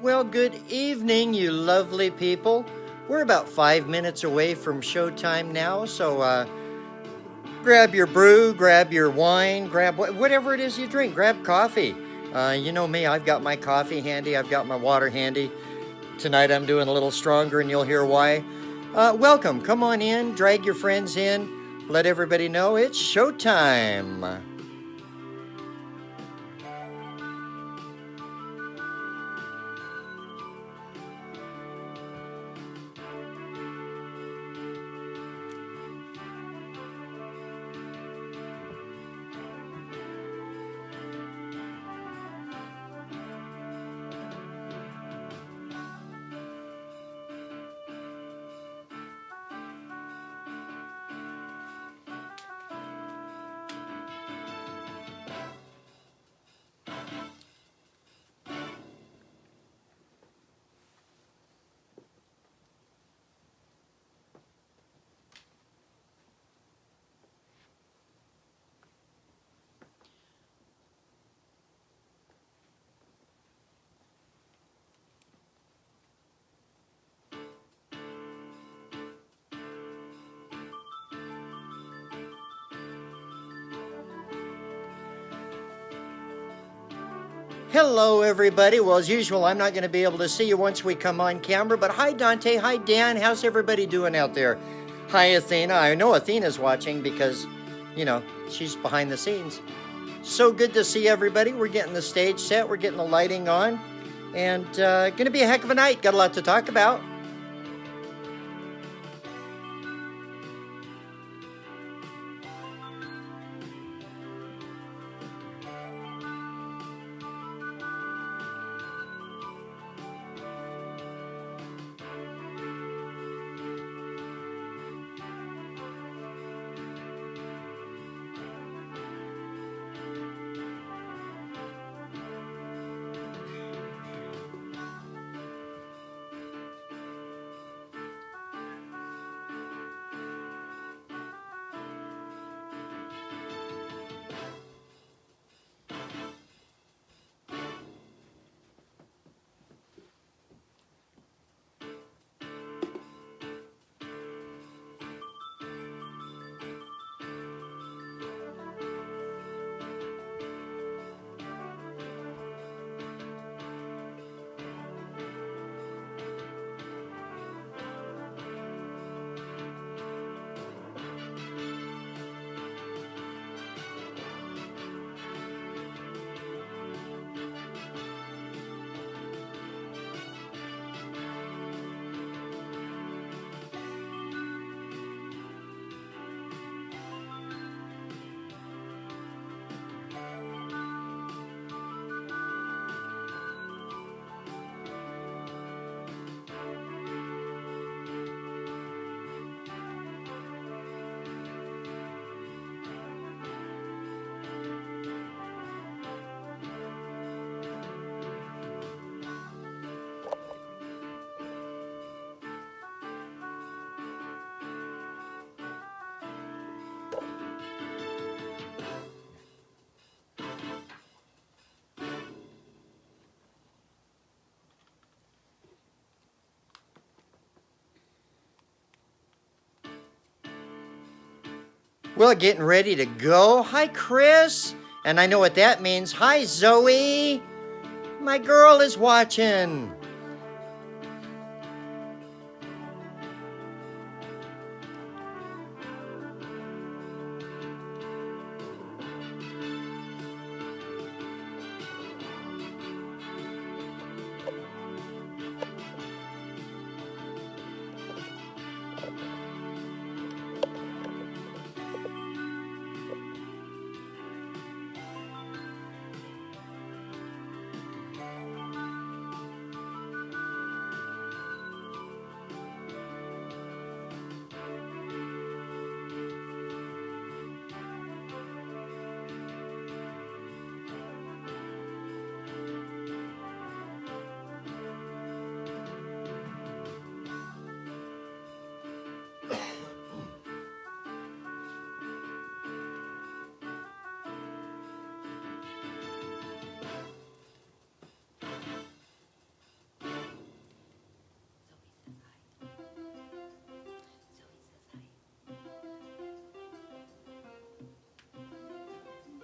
Well, good evening, you lovely people. We're about 5 minutes away from showtime now, so grab your brew, grab your wine, grab whatever it is you drink. Grab coffee. You know me, I've got my coffee handy, I've got my water handy. Tonight I'm doing a little stronger, and you'll hear why. Welcome. Come on in, drag your friends in, let everybody know it's showtime. Hello, everybody. Well, as usual, I'm not going to be able to see you once we come on camera, but hi, Dante. Hi, Dan. How's everybody doing out there? Hi, Athena. I know Athena's watching because, you know, she's behind the scenes. So good to see everybody. We're getting the stage set. We're getting the lighting on. And going to be a heck of a night. Got a lot to talk about. Well, getting ready to go. Hi, Chris. And I know what that means. Hi, Zoe. My girl is watching.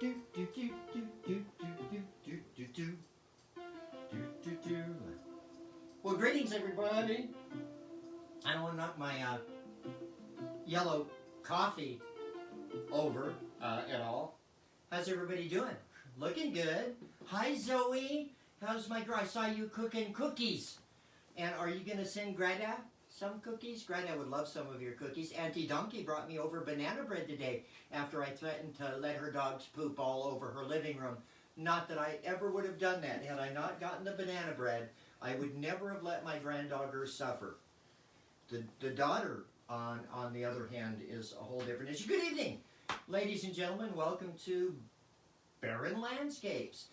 Well, greetings, everybody. I don't want to knock my yellow coffee over at all. How's everybody doing? Looking good. Hi, Zoe. How's my girl? I saw you cooking cookies. And are you going to send Greta some cookies? Greta would love some of your cookies. Auntie Donkey brought me over banana bread today after I threatened to let her dogs poop all over her living room. Not that I ever would have done that. Had I not gotten the banana bread, I would never have let my granddaughter suffer. The daughter, on the other hand, is a whole different issue. Good evening, ladies and gentlemen. Welcome to Barron Landscapes,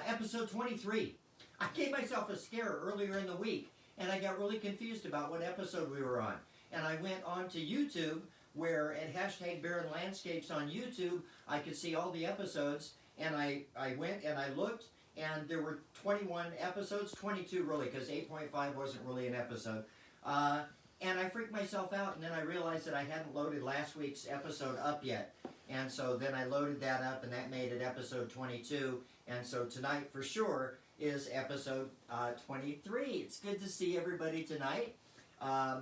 episode 23. I gave myself a scare earlier in the week, and I got really confused about what episode we were on. And I went on to YouTube, where at hashtag Barron Landscapes on YouTube, I could see all the episodes, and I went and I looked, and there were 21 episodes, 22 really, because 8.5 wasn't really an episode. And I freaked myself out, and then I realized that I hadn't loaded last week's episode up yet. And so then I loaded that up, and that made it episode 22. And so tonight, for sure, is episode 23. It's good to see everybody tonight. I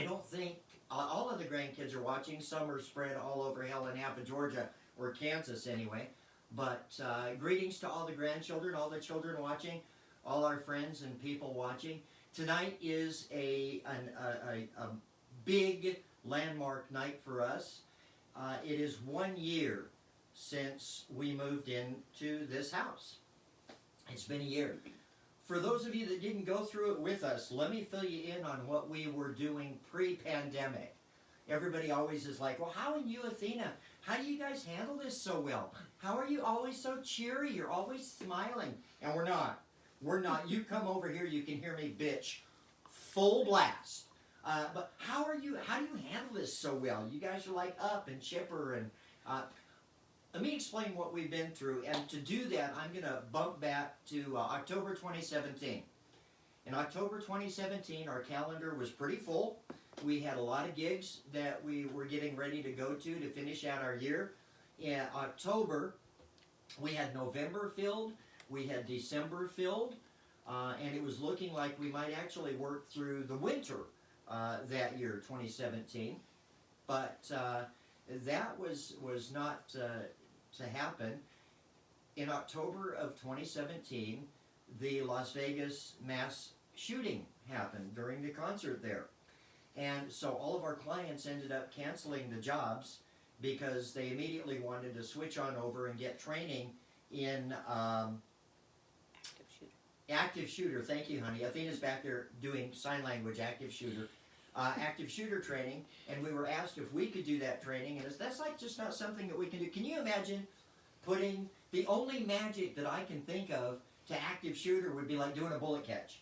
don't think all of the grandkids are watching. Some are spread all over hell and half of Georgia, or Kansas anyway. But greetings to all the grandchildren, all the children watching, all our friends and people watching. Tonight is a big landmark night for us. It is 1 year since we moved into this house. It's been a year. For those of you that didn't go through it with us, let me fill you in on what we were doing pre-pandemic. Everybody always is like, well, how are you, Athena? How do you guys handle this so well? How are you always so cheery? You're always smiling. And we're not. We're not. You come over here, you can hear me bitch full blast. But how do you handle this so well? You guys are like up and chipper. And let me explain what we've been through. And to do that, I'm going to bump back to October 2017. In October 2017, our calendar was pretty full. We had a lot of gigs that we were getting ready to go to finish out our year. In October, we had November filled. We had December filled. And it was looking like we might actually work through the winter that year, 2017. But that was not to happen. In October of 2017, the Las Vegas mass shooting happened during the concert there. And so all of our clients ended up canceling the jobs because they immediately wanted to switch on over and get training in active shooter. Thank you, honey. Athena's back there doing sign language, active shooter training. And we were asked if we could do that training. And that's like just not something that we can do. Can you imagine putting the only magic that I can think of to active shooter would be like doing a bullet catch.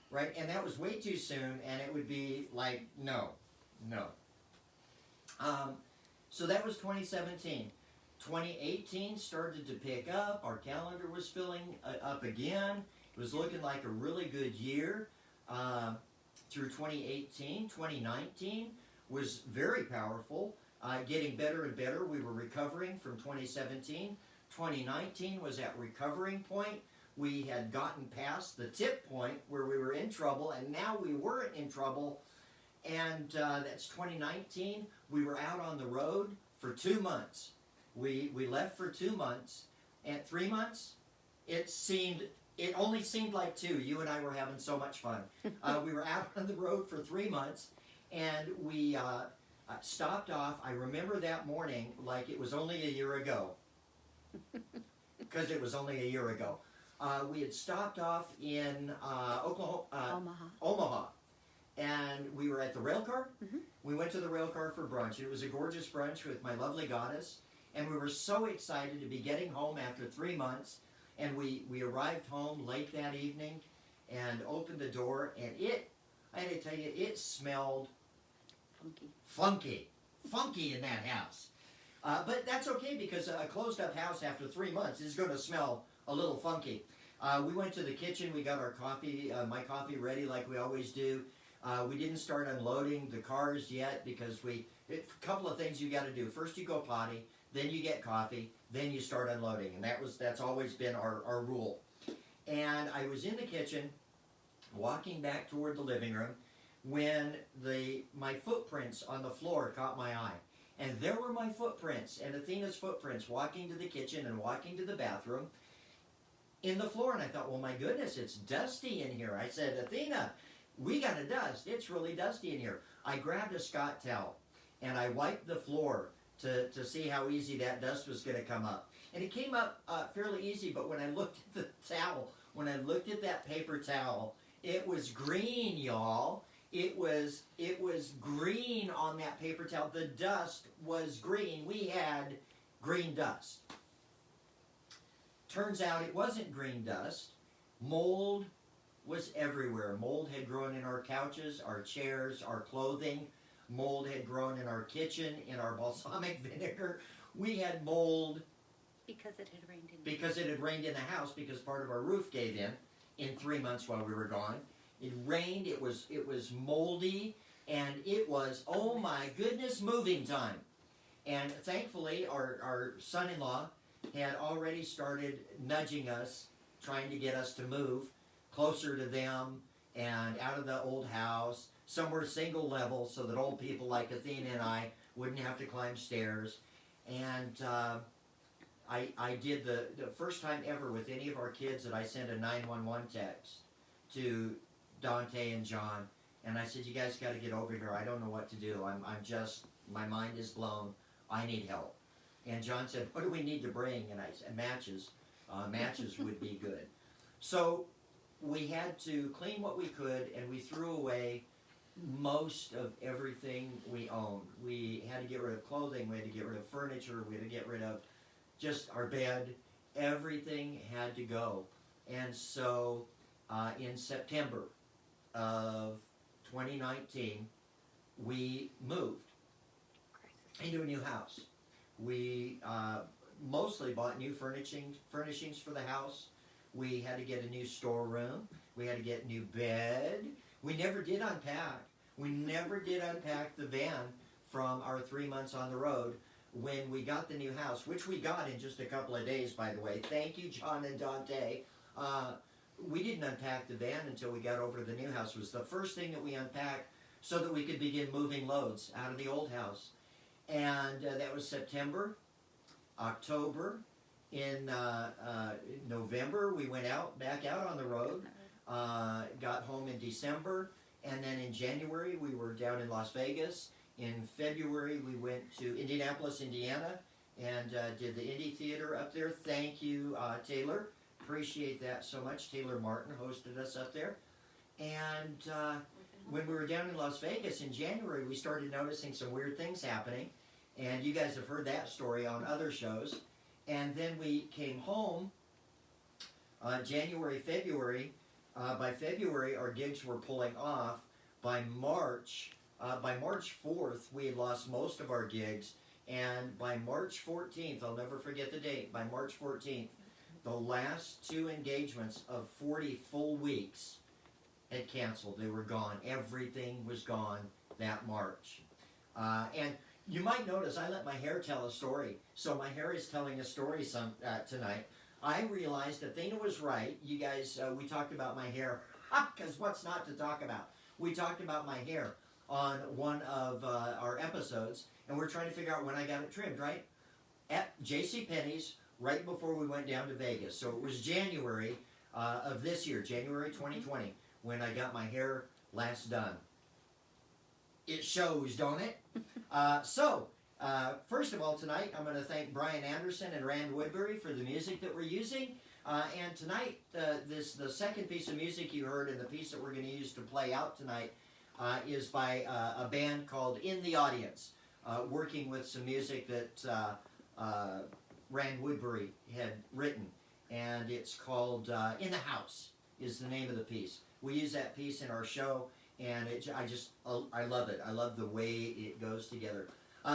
Right? And that was way too soon, and it would be like, no. So that was 2017. 2018 started to pick up. Our calendar was filling up again. It was looking like a really good year through 2018. 2019 was very powerful, getting better and better. We were recovering from 2017. 2019 was at recovering point. We had gotten past the tip point where we were in trouble, and now we weren't in trouble. And that's 2019. We were out on the road for 2 months. We left for 2 months. And 3 months, it only seemed like 2. You and I were having so much fun. We were out on the road for 3 months, and we stopped off. I remember that morning like it was only a year ago. Because it was only a year ago. We had stopped off in Omaha, and we were at the rail car. Mm-hmm. We went to the rail car for brunch. It was a gorgeous brunch with my lovely goddess, and we were so excited to be getting home after 3 months. And we arrived home late that evening and opened the door, and I had to tell you, it smelled funky in that house. But that's okay, because a closed up house after 3 months is going to smell a little funky. We went to the kitchen. We got our coffee, my coffee ready like we always do. We didn't start unloading the cars yet because a couple of things you got to do. First you go potty, then you get coffee, then you start unloading. And that's always been our rule. And I was in the kitchen, walking back toward the living room, when my footprints on the floor caught my eye. And there were my footprints, and Athena's footprints, walking to the kitchen and walking to the bathroom in the floor. And I thought, well, my goodness, it's dusty in here. I said, Athena, we got to dust. It's really dusty in here. I grabbed a Scott towel, and I wiped the floor to see how easy that dust was going to come up. And it came up fairly easy, but when I looked at the towel, when I looked at that paper towel, it was green, y'all. It was green on that paper towel. The dust was green. We had green dust. Turns out it wasn't green dust. Mold was everywhere. Mold had grown in our couches, our chairs, our clothing. Mold had grown in our kitchen, in our balsamic vinegar. We had mold because it had rained in. Because it had rained in the house, because part of our roof gave in 3 months while we were gone. It rained, it was moldy, and it was, oh my goodness, moving time. And thankfully, our son-in-law had already started nudging us, trying to get us to move closer to them and out of the old house, somewhere single level, so that old people like Athena and I wouldn't have to climb stairs. And I did the first time ever with any of our kids that I sent a 911 text to Dante and John, and I said, you guys got to get over here. I don't know what to do. I'm just, my mind is blown. I need help. And John said, what do we need to bring? And I said, matches. Matches would be good. So we had to clean what we could, and we threw away most of everything we owned. We had to get rid of clothing. We had to get rid of furniture. We had to get rid of just our bed. Everything had to go. And so in September of 2019, we moved into a new house. We mostly bought new furnishings for the house. We had to get a new storeroom. We had to get a new bed. We never did unpack. We never did unpack the van from our 3 months on the road when we got the new house, which we got in just a couple of days, by the way. Thank you, John and Dante. We didn't unpack the van until we got over to the new house. It was the first thing that we unpacked so that we could begin moving loads out of the old house. And that was September, October. In November, we went back out on the road, got home in December, and then in January, we were down in Las Vegas. In February, we went to Indianapolis, Indiana, and did the Indie Theater up there. Thank you, Taylor. Appreciate that so much. Taylor Martin hosted us up there. And when we were down in Las Vegas in January, we started noticing some weird things happening. And you guys have heard that story on other shows. And then we came home January, February. By February, our gigs were pulling off. By March 4th, we had lost most of our gigs. And by March 14th, I'll never forget the date, by March 14th, the last 2 engagements of 40 full weeks had canceled. They were gone. Everything was gone that March. And you might notice I let my hair tell a story. So my hair is telling a story tonight. I realized Athena was right. You guys, we talked about my hair. Because what's not to talk about? We talked about my hair on one of our episodes. And we're trying to figure out when I got it trimmed, right? At JCPenney's, right before we went down to Vegas. So it was January of this year, January 2020, when I got my hair last done. It shows, don't it? First of all, tonight I'm going to thank Brian Anderson and Rand Woodbury for the music that we're using. And tonight, the second piece of music you heard and the piece that we're going to use to play out tonight is by a band called In the Audience, working with some music that Rand Woodbury had written. And it's called In the House is the name of the piece. We use that piece in our show. And I love it. I love the way it goes together.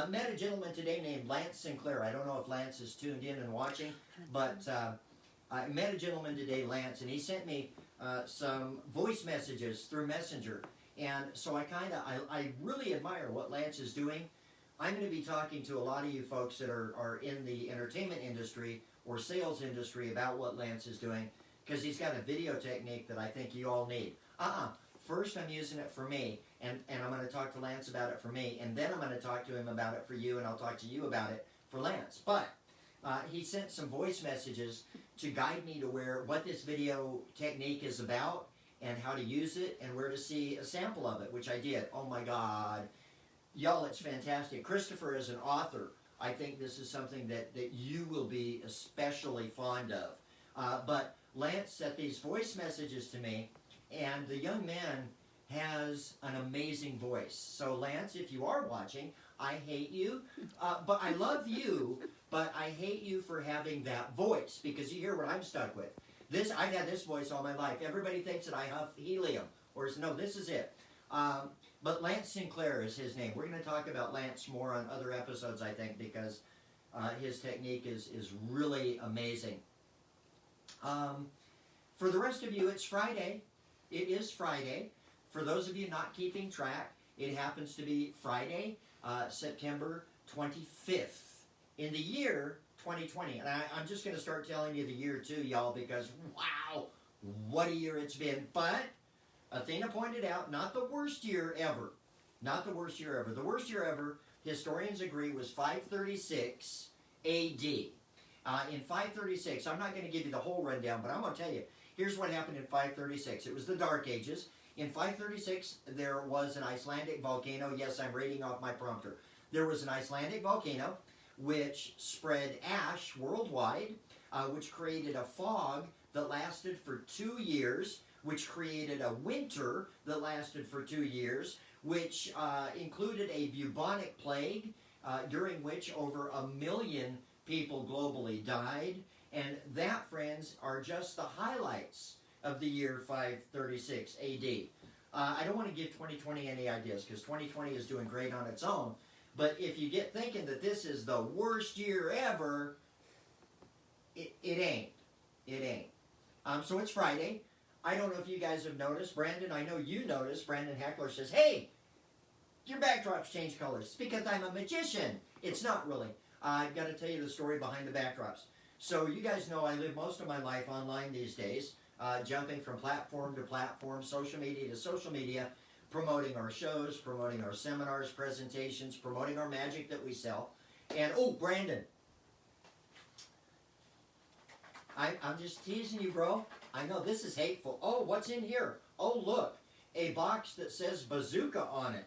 Met a gentleman today named Lance Sinclair. I don't know if Lance is tuned in and watching, but I met a gentleman today, Lance, and he sent me some voice messages through Messenger. And so I really admire what Lance is doing. I'm going to be talking to a lot of you folks that are in the entertainment industry or sales industry about what Lance is doing, because he's got a video technique that I think you all need. First, I'm using it for me, and I'm going to talk to Lance about it for me, and then I'm going to talk to him about it for you, and I'll talk to you about it for Lance. But he sent some voice messages to guide me to what this video technique is about and how to use it and where to see a sample of it, which I did. Oh my God. Y'all, it's fantastic. Christopher is an author. I think this is something that you will be especially fond of. But Lance sent these voice messages to me, and the young man has an amazing voice. So Lance, if you are watching, I hate you, but I love you, but I hate you for having that voice, because you hear what I'm stuck with. I've had this voice all my life. Everybody thinks that I huff helium, or no, this is it. But Lance Sinclair is his name. We're going to talk about Lance more on other episodes, I think, because his technique is really amazing. For the rest of you, it's Friday. It is Friday. For those of you not keeping track, it happens to be Friday, September 25th in the year 2020. And I'm just going to start telling you the year too, y'all, because wow, what a year it's been. But Athena pointed out, not the worst year ever. Not the worst year ever. The worst year ever, historians agree, was 536 AD. In 536, I'm not going to give you the whole rundown, but I'm going to tell you, here's what happened in 536. It was the Dark Ages. In 536, there was an Icelandic volcano. Yes, I'm reading off my prompter. There was an Icelandic volcano which spread ash worldwide, which created a fog that lasted for 2 years, which created a winter that lasted for 2 years, which included a bubonic plague, during which over 1 million people globally died. And that, friends, are just the highlights of the year 536 AD. I don't want to give 2020 any ideas, because 2020 is doing great on its own. But if you get thinking that this is the worst year ever, it ain't. It ain't. So it's Friday. I don't know if you guys have noticed. Brandon, I know you noticed. Brandon Heckler says, hey, your backdrops change colors. It's because I'm a magician. It's not really. I've got to tell you the story behind the backdrops. So you guys know I live most of my life online these days, jumping from platform to platform, social media to social media, promoting our shows, promoting our seminars, presentations, promoting our magic that we sell. And, oh, Brandon, I'm just teasing you, bro. I know this is hateful. Oh, what's in here? Oh, look, a box that says bazooka on it.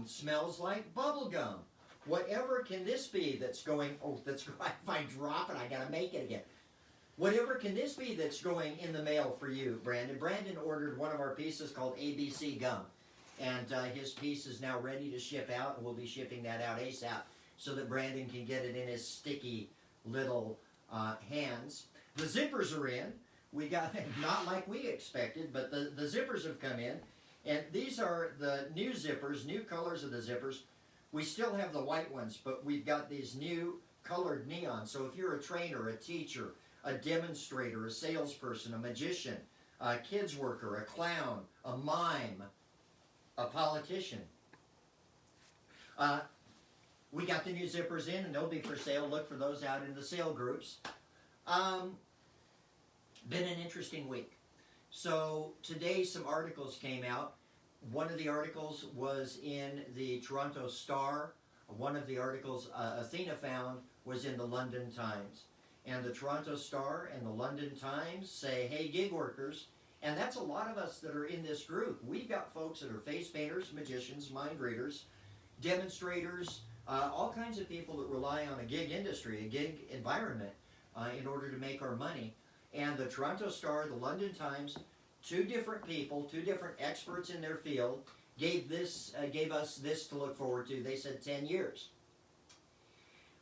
Smells like bubble gum. Whatever can this be that's going, if I drop it, I gotta make it again. Whatever can this be that's going in the mail for you, Brandon? Brandon ordered one of our pieces called ABC Gum. And his piece is now ready to ship out, and we'll be shipping that out ASAP so that Brandon can get it in his sticky little hands. The zippers are in. We got, not like we expected, but the zippers have come in. And these are the new zippers, new colors of the zippers. We still have the white ones, but we've got these new colored neon. So if you're a trainer, a teacher, a demonstrator, a salesperson, a magician, a kids worker, a clown, a mime, a politician, we got the new zippers in, and they'll be for sale. Look for those out in the sale groups. Been an interesting week. So today some articles came out. One of the articles was in the Toronto Star. One of the articles Athena found was in the London Times. And the Toronto Star and the London Times say, hey, gig workers, and that's a lot of us that are in this group. We've got folks that are face painters, magicians, mind readers, demonstrators, all kinds of people that rely on a gig industry, a gig environment in order to make our money. And the Toronto Star, the London Times, two different people, two different experts in their field, gave us this to look forward to. They said 10 years.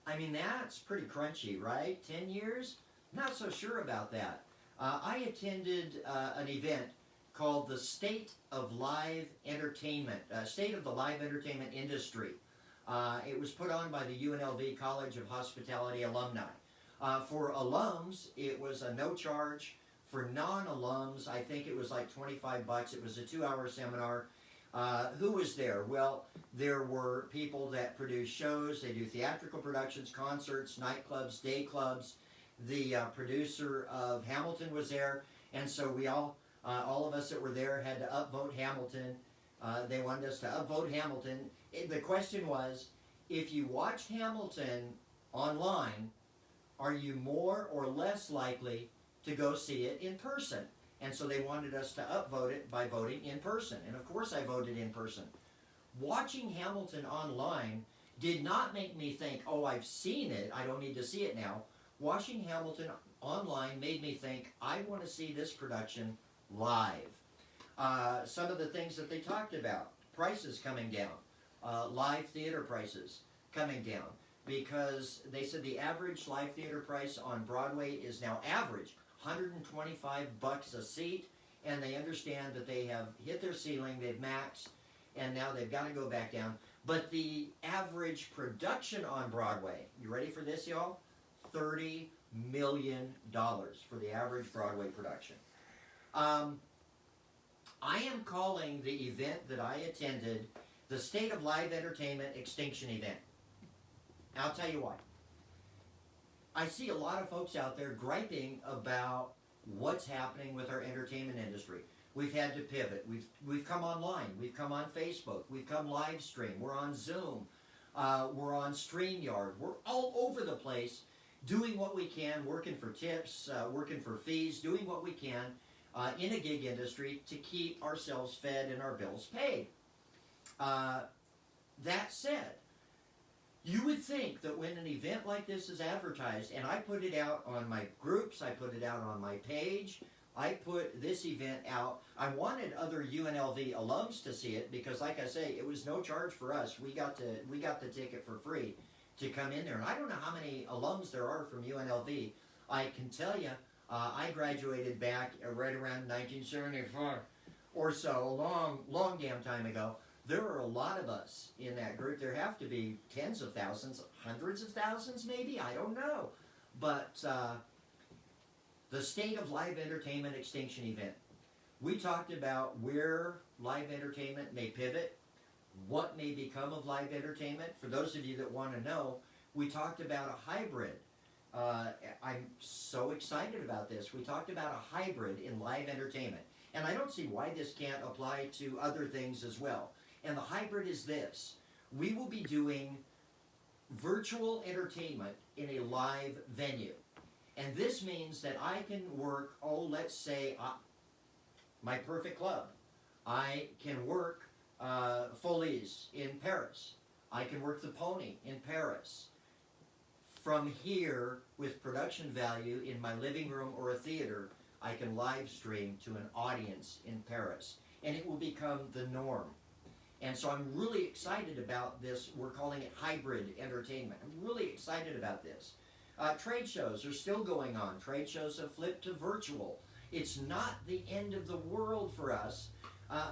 I mean, that's pretty crunchy, right? 10 years? Not so sure about that. I attended an event called the State of Live Entertainment, State of the Live Entertainment Industry. It was put on by the UNLV College of Hospitality alumni. For alums, it was a no charge. For non-alums, I think it was like $25. It was a 2-hour seminar. Who was there? Well, there were people that produce shows. They do theatrical productions, concerts, nightclubs, day clubs. The producer of Hamilton was there, and so we all of us that were there had to upvote Hamilton. They wanted us to upvote Hamilton. The question was, if you watched Hamilton online, are you more or less likely to go see it in person? And so they wanted us to upvote it by voting in person. And of course I voted in person. Watching Hamilton online did not make me think, oh, I've seen it, I don't need to see it now. Watching Hamilton online made me think, I want to see this production live. Some of the things that they talked about, prices coming down, live theater prices coming down, because they said the average live theater price on Broadway is now average $125 a seat, and they understand that they have hit their ceiling, they've maxed, and now they've got to go back down. But the average production on Broadway, you ready for this, y'all? $30 million for the average Broadway production. I am calling the event that I attended the State of Live Entertainment Extinction event. I'll tell you why. I see a lot of folks out there griping about what's happening with our entertainment industry. We've had to pivot. We've come online. We've come on Facebook. We've come live stream. We're on Zoom. We're on StreamYard. We're all over the place doing what we can, working for tips, working for fees, doing what we can in a gig industry to keep ourselves fed and our bills paid. That said, you would think that when an event like this is advertised, and I put it out on my groups, I put it out on my page, I put this event out, I wanted other UNLV alums to see it because, like I say, it was no charge for us. We got the ticket for free to come in there. And I don't know how many alums there are from UNLV. I can tell you, I graduated back right around 1974 or so, long damn time ago. There are a lot of us in that group. There have to be tens of thousands, hundreds of thousands maybe, I don't know. But the State of Live Entertainment Extinction event. We talked about where live entertainment may pivot, what may become of live entertainment. For those of you that want to know, we talked about a hybrid. I'm so excited about this. We talked about a hybrid in live entertainment. And I don't see why this can't apply to other things as well. And the hybrid is this. We will be doing virtual entertainment in a live venue. And this means that I can work, let's say, my perfect club. I can work Folies in Paris. I can work the Pony in Paris. From here, with production value in my living room or a theater, I can live stream to an audience in Paris. And it will become the norm. And so I'm really excited about this. We're calling it hybrid entertainment. I'm really excited about this. Trade shows are still going on. Trade shows have flipped to virtual. It's not the end of the world for us,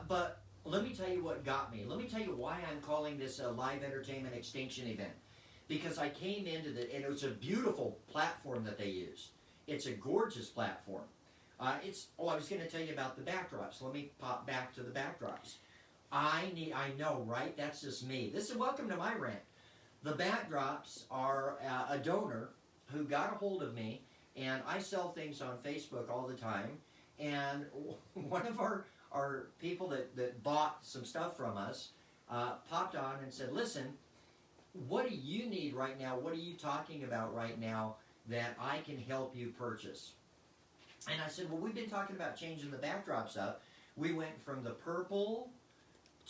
but let me tell you what got me. Let me tell you why I'm calling this a live entertainment extinction event. Because I came into and it was a beautiful platform that they used. It's a gorgeous platform. I was going to tell you about the backdrops. Let me pop back to the backdrops. I know, right? That's just me. This is welcome to my rant. The backdrops are a donor who got a hold of me, and I sell things on Facebook all the time. And one of our people that bought some stuff from us popped on and said, listen, what do you need right now? What are you talking about right now that I can help you purchase? And I said, well, we've been talking about changing the backdrops up. We went from the purple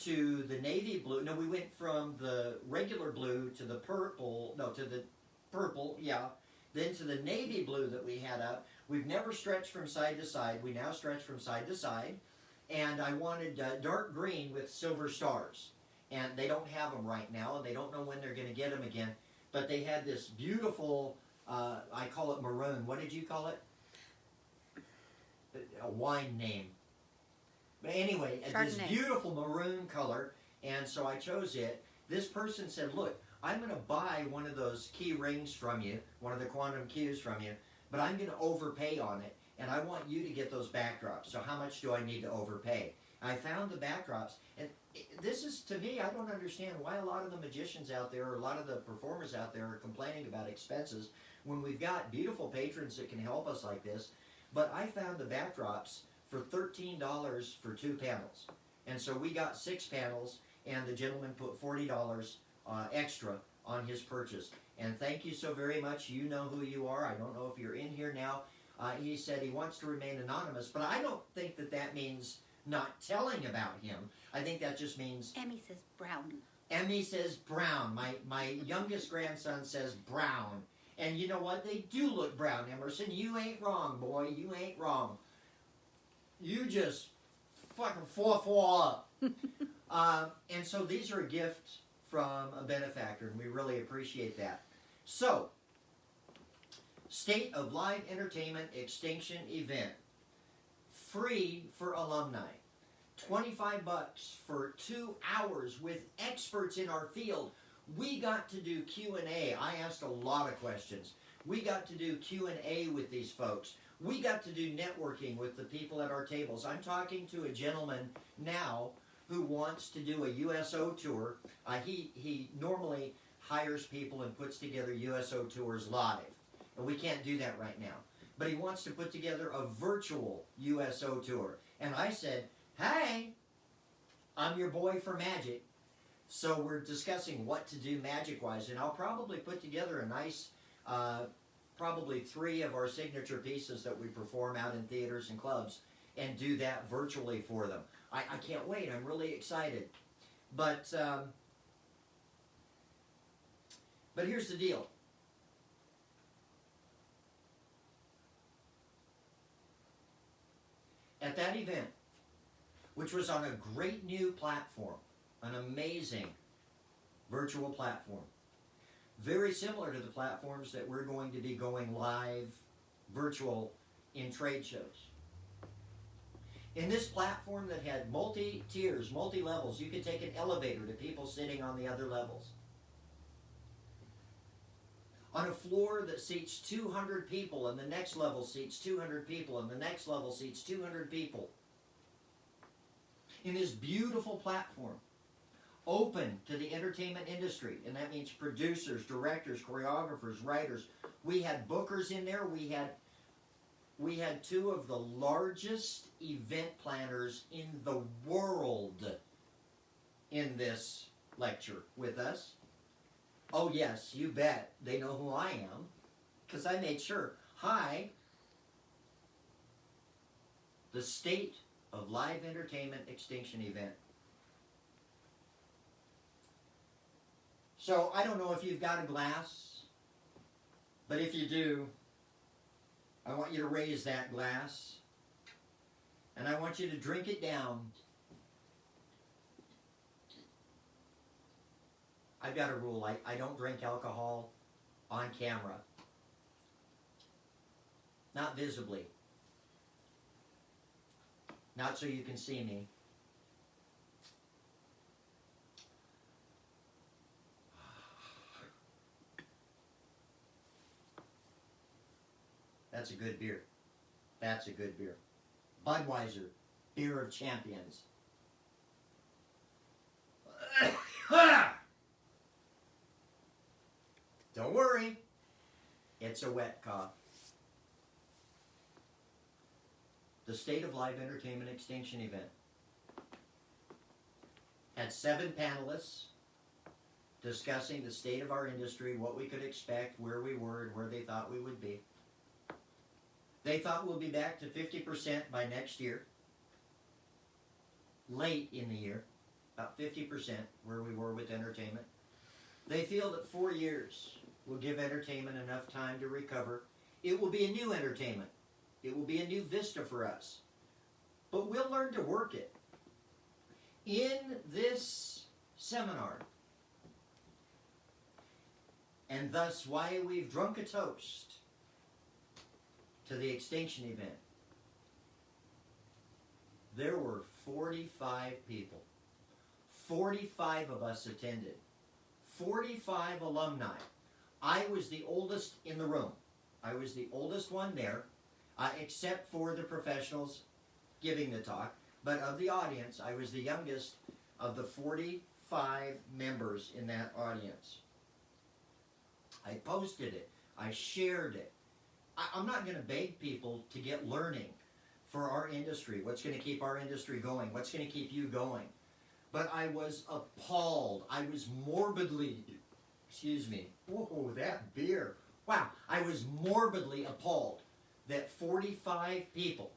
to the navy blue. No, we went from the regular blue to the purple. No, to the purple, yeah. Then to the navy blue that we had up. We've never stretched from side to side. We now stretch from side to side. And I wanted dark green with silver stars. And they don't have them right now, and they don't know when they're going to get them again. But they had this beautiful, I call it maroon. What did you call it? A wine name. But anyway, this beautiful maroon color, and so I chose it. This person said, look, I'm going to buy one of those key rings from you, one of the quantum cues from you, but I'm going to overpay on it, and I want you to get those backdrops. So how much do I need to overpay? I found the backdrops, and this is, to me, I don't understand why a lot of the magicians out there, or a lot of the performers out there are complaining about expenses when we've got beautiful patrons that can help us like this. But I found the backdrops for $13 for 2 panels. And so we got 6 panels, and the gentleman put $40 extra on his purchase. And thank you so very much. You know who you are. I don't know if you're in here now. He said he wants to remain anonymous, but I don't think that that means not telling about him. I think that just means... Emmy says brown. Emmy says brown. My youngest grandson says brown. And you know what? They do look brown, Emerson. You ain't wrong, boy. You ain't wrong. You just fucking fall up. And so these are a gift from a benefactor, and we really appreciate that. So, State of Live Entertainment Extinction event. Free for alumni. $25 for 2 hours with experts in our field. We got to do Q&A. I asked a lot of questions. We got to do Q&A with these folks. We got to do networking with the people at our tables. I'm talking to a gentleman now who wants to do a USO tour. He normally hires people and puts together USO tours live. And we can't do that right now. But he wants to put together a virtual USO tour. And I said, hey, I'm your boy for magic. So we're discussing what to do magic-wise. And I'll probably put together a nice, probably 3 of our signature pieces that we perform out in theaters and clubs and do that virtually for them. I can't wait. I'm really excited. But here's the deal. At that event, which was on a great new platform, an amazing virtual platform, very similar to the platforms that we're going to be going live virtual in trade shows. In this platform that had multi-tiers, multi-levels, you could take an elevator to people sitting on the other levels. On a floor that seats 200 people, and the next level seats 200 people, and the next level seats 200 people. In this beautiful platform, open to the entertainment industry, and that means producers, directors, choreographers, writers. We had bookers in there. We had 2 of the largest event planners in the world in this lecture with us. Oh yes, you bet. They know who I am, because I made sure. Hi, the State of Live Entertainment Extinction event. So I don't know if you've got a glass, but if you do, I want you to raise that glass, and I want you to drink it down. I've got a rule. I don't drink alcohol on camera. Not visibly. Not so you can see me. That's a good beer. That's a good beer. Budweiser, beer of champions. Don't worry, it's a wet cough. The State of Live Entertainment Extinction event had 7 panelists discussing the state of our industry, what we could expect, where we were, and where they thought we would be. They thought we'll be back to 50% by next year, late in the year, about 50% where we were with entertainment. They feel that 4 years will give entertainment enough time to recover. It will be a new entertainment. It will be a new vista for us. But we'll learn to work it. In this seminar, and thus why we've drunk a toast to the Extinction event, there were 45 people. 45 of us attended. 45 alumni. I was the oldest in the room. I was the oldest one there, except for the professionals giving the talk. But of the audience, I was the youngest of the 45 members in that audience. I posted it. I shared it. I'm not going to beg people to get learning for our industry. What's going to keep our industry going? What's going to keep you going? But I was appalled. I was morbidly, whoa, that beer. Wow, I was morbidly appalled that 45 people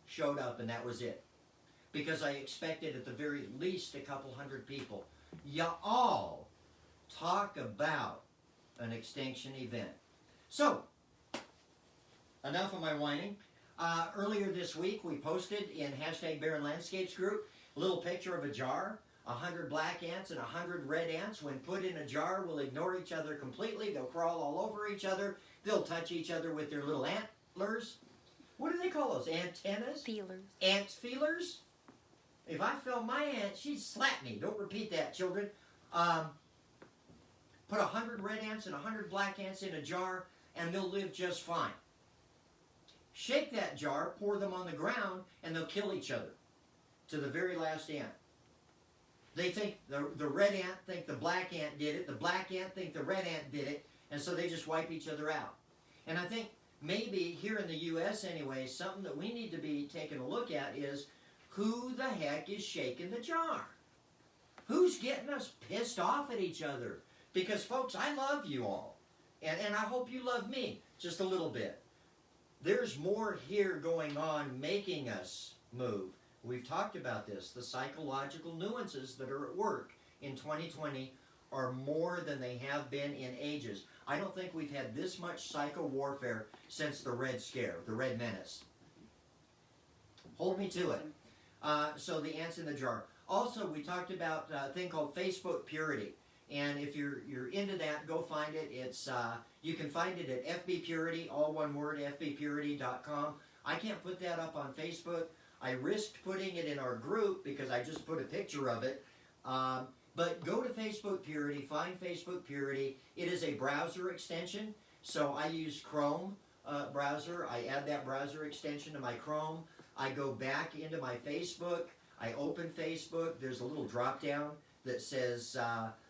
showed up and that was it. Because I expected at the very least a couple hundred people. Y'all talk about an extinction event. So, enough of my whining. Earlier this week, we posted in #Barron Landscapes group a little picture of a jar. 100 black ants and 100 red ants, when put in a jar, will ignore each other completely. They'll crawl all over each other. They'll touch each other with their little antlers. What do they call those? Antennas? Feelers. Ant feelers? If I felt my aunt, she'd slap me. Don't repeat that, children. Put 100 red ants and 100 black ants in a jar, and they'll live just fine. Shake that jar, pour them on the ground, and they'll kill each other to the very last ant. They think the red ant think the black ant did it, the black ant think the red ant did it, and so they just wipe each other out. And I think maybe here in the U.S. anyway, something that we need to be taking a look at is who the heck is shaking the jar? Who's getting us pissed off at each other? Because, folks, I love you all. And I hope you love me just a little bit. There's more here going on making us move. We've talked about this. The psychological nuances that are at work in 2020 are more than they have been in ages. I don't think we've had this much psycho warfare since the Red Scare, the Red Menace. Hold me to it. So the ants in the jar. Also, we talked about a thing called Facebook Purity. And if you're into that, go find it. It's you can find it at FB Purity, all one word, fbpurity.com. I can't put that up on Facebook. I risked putting it in our group because I just put a picture of it. But go to Facebook Purity, find Facebook Purity. It is a browser extension. So I use Chrome browser. I add that browser extension to my Chrome. I go back into my Facebook. I open Facebook. There's a little drop down that says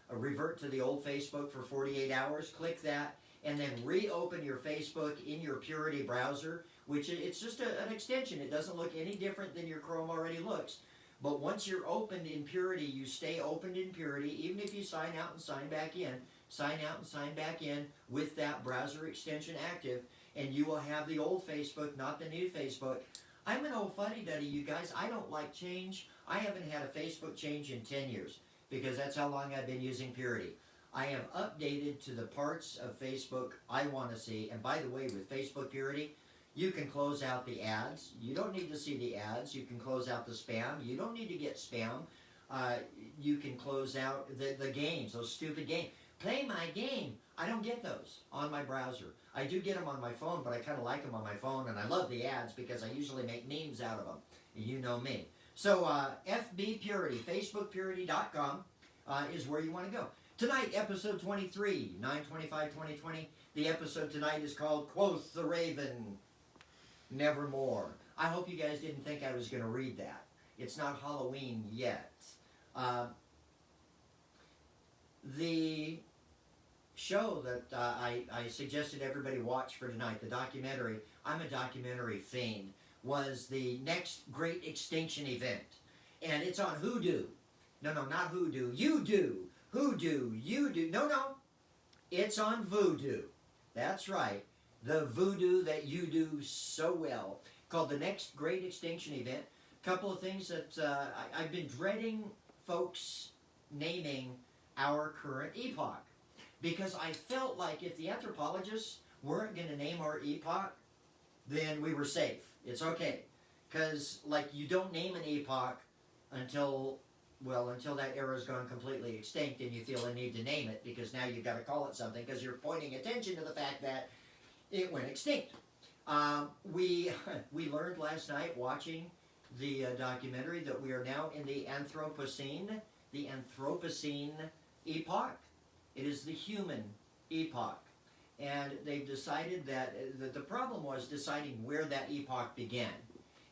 revert to the old Facebook for 48 hours. Click that and then reopen your Facebook in your Purity browser, which it's just an extension. It doesn't look any different than your Chrome already looks. But once you're opened in Purity, you stay opened in Purity, even if you sign out and sign back in. Sign out and sign back in with that browser extension active, and you will have the old Facebook, not the new Facebook. I'm an old fuddy-duddy, you guys. I don't like change. I haven't had a Facebook change in 10 years because that's how long I've been using Purity. I have updated to the parts of Facebook I want to see. And by the way, with Facebook Purity, you can close out the ads. You don't need to see the ads. You can close out the spam. You don't need to get spam. You can close out the games, those stupid games. Play my game. I don't get those on my browser. I do get them on my phone, but I kind of like them on my phone, and I love the ads because I usually make memes out of them. You know me. So FB Purity, FacebookPurity.com is where you want to go. Tonight, episode 23, 9/25/2020. The episode tonight is called Quoth the Raven, Nevermore. I hope you guys didn't think I was going to read that. It's not Halloween yet. The show that I suggested everybody watch for tonight, the documentary, I'm a documentary fiend, was the next great extinction event. And it's on Hoodoo. No, not Hoodoo. You do. Hoodoo. You do. No. It's on Voodoo. That's right. The voodoo that you do so well. Called the next great extinction event. Couple of things that I've been dreading folks naming our current epoch. Because I felt like if the anthropologists weren't going to name our epoch, then we were safe. It's okay. Because, like, you don't name an epoch until that era's gone completely extinct and you feel a need to name it, because now you've got to call it something because you're pointing attention to the fact that it went extinct. We learned last night watching the documentary that we are now in the Anthropocene epoch. It is the human epoch. And they've decided that the problem was deciding where that epoch began.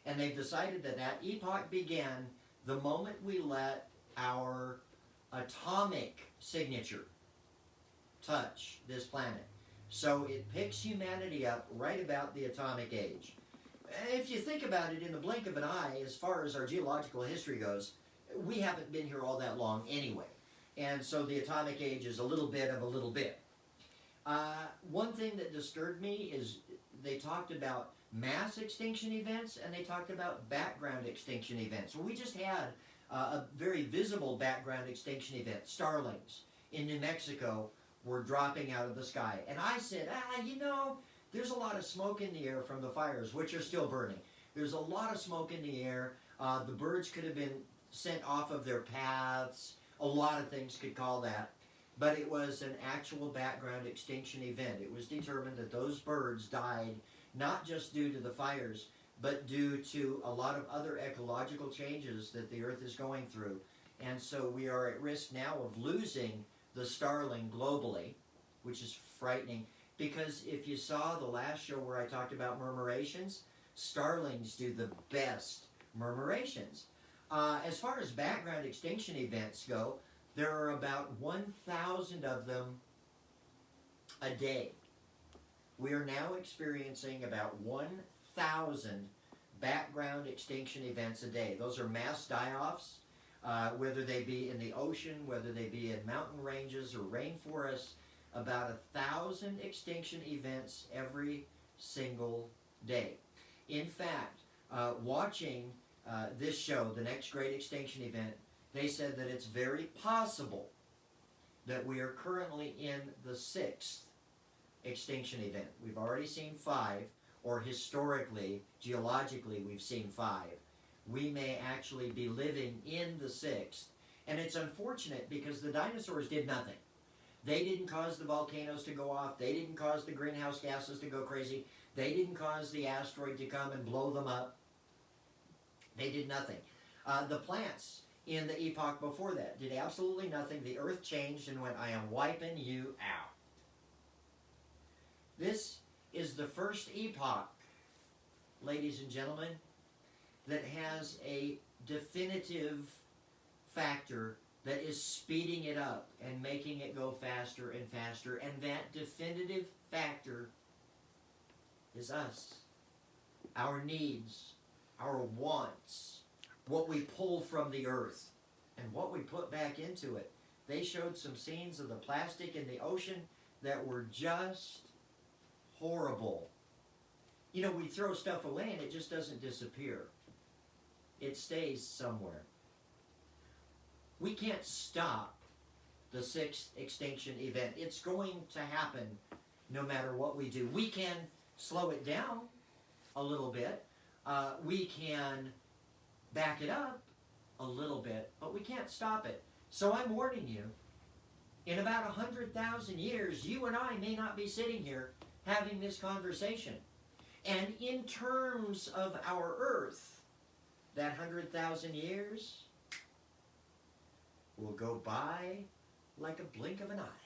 And they've decided that that epoch began the moment we let our atomic signature touch this planet. So it picks humanity up right about the atomic age. If you think about it, in the blink of an eye, as far as our geological history goes, we haven't been here all that long anyway. And so the atomic age is a little bit of a little bit. One thing that disturbed me is they talked about mass extinction events and they talked about background extinction events. Well, we just had a very visible background extinction event. Starlings in New Mexico were dropping out of the sky. And I said, there's a lot of smoke in the air from the fires, which are still burning. There's a lot of smoke in the air. The birds could have been sent off of their paths. A lot of things could call that. But it was an actual background extinction event. It was determined that those birds died not just due to the fires, but due to a lot of other ecological changes that the Earth is going through. And so we are at risk now of losing the starling globally, which is frightening. Because if you saw the last show where I talked about murmurations, starlings do the best murmurations. As far as background extinction events go, there are about 1,000 of them a day. We are now experiencing about 1,000 background extinction events a day. Those are mass die-offs, whether they be in the ocean, whether they be in mountain ranges or rainforests. About 1,000 extinction events every single day. In fact, watching this show, The Next Great Extinction Event, they said that it's very possible that we are currently in the 6th extinction event. We've already seen 5, or historically, geologically, we've seen 5. We may actually be living in the 6th. And it's unfortunate because the dinosaurs did nothing. They didn't cause the volcanoes to go off. They didn't cause the greenhouse gases to go crazy. They didn't cause the asteroid to come and blow them up. They did nothing. The plants in the epoch before that did absolutely nothing. The earth changed and went, I am wiping you out. This is the first epoch, ladies and gentlemen, that has a definitive factor that is speeding it up and making it go faster and faster. And that definitive factor is us. Our needs, our wants, what we pull from the earth, and what we put back into it. They showed some scenes of the plastic in the ocean that were just horrible. You know, we throw stuff away and it just doesn't disappear. It stays somewhere. We can't stop the 6th extinction event. It's going to happen no matter what we do. We can slow it down a little bit. We can back it up a little bit, but we can't stop it. So I'm warning you, in about 100,000 years, you and I may not be sitting here having this conversation. And in terms of our Earth, that 100,000 years will go by like a blink of an eye.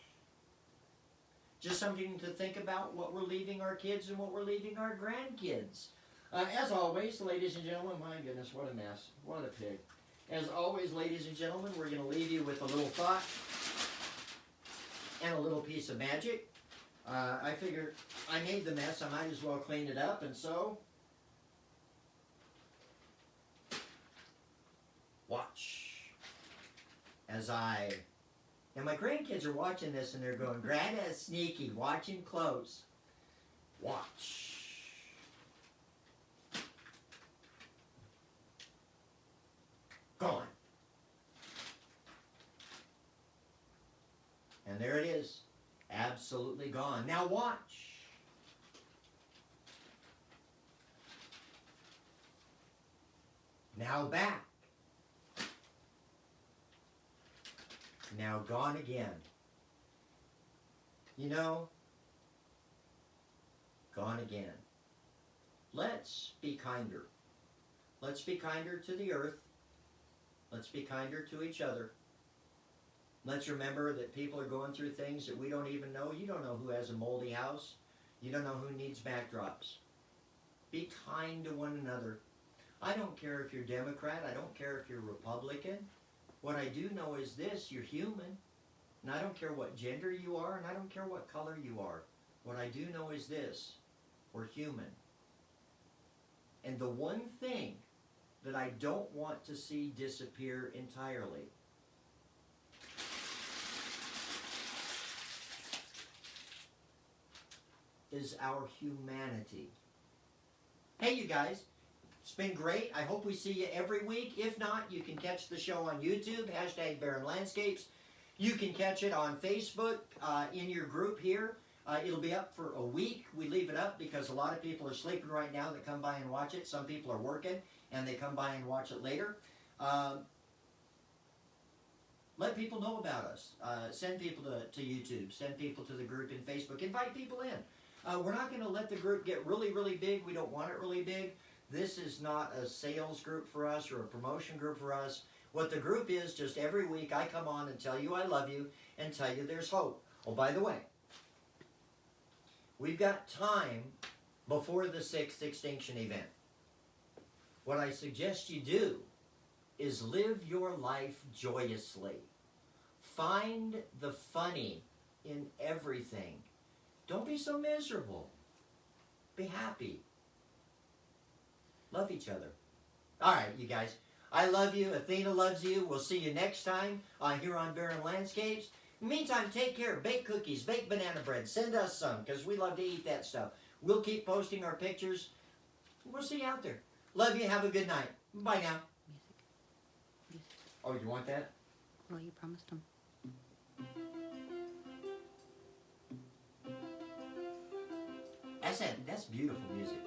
Just something to think about, what we're leaving our kids and what we're leaving our grandkids. As always, ladies and gentlemen, my goodness, what a mess. What a pig. As always, ladies and gentlemen, we're going to leave you with a little thought and a little piece of magic. I figured I made the mess, I might as well clean it up, and so watch as and my grandkids are watching this and they're going, Grandma's sneaky, watching close. Watch. Gone. And there it is. Absolutely gone. Now watch. Now back. Now gone again. You know, gone again. Let's be kinder. Let's be kinder to the earth. Let's be kinder to each other. Let's remember that people are going through things that we don't even know. You don't know who has a moldy house. You don't know who needs backdrops. Be kind to one another. I don't care if you're Democrat. I don't care if you're Republican. What I do know is this, you're human. And I don't care what gender you are, and I don't care what color you are. What I do know is this, we're human. And the one thing that I don't want to see disappear entirely is our humanity. Hey, you guys, it's been great. I hope we see you every week. If not, you can catch the show on YouTube, hashtag Barron Landscapes. You can catch it on Facebook in your group here. It'll be up for a week. We leave it up because a lot of people are sleeping right now that come by and watch it. Some people are working and they come by and watch it later. Let people know about us. Send people to YouTube. Send people to the group in Facebook. Invite people in. We're not going to let the group get really, really big. We don't want it really big. This is not a sales group for us or a promotion group for us. What the group is, just every week I come on and tell you I love you and tell you there's hope. Oh, by the way, we've got time before the 6th Extinction event. What I suggest you do is live your life joyously. Find the funny in everything. Don't be so miserable. Be happy. Love each other. All right, you guys. I love you. Athena loves you. We'll see you next time here on Barron Landscapes. Meantime, take care. Bake cookies, bake banana bread. Send us some because we love to eat that stuff. We'll keep posting our pictures. We'll see you out there. Love you. Have a good night. Bye now. Music. Oh, you want that? Well, you promised him. That's beautiful music.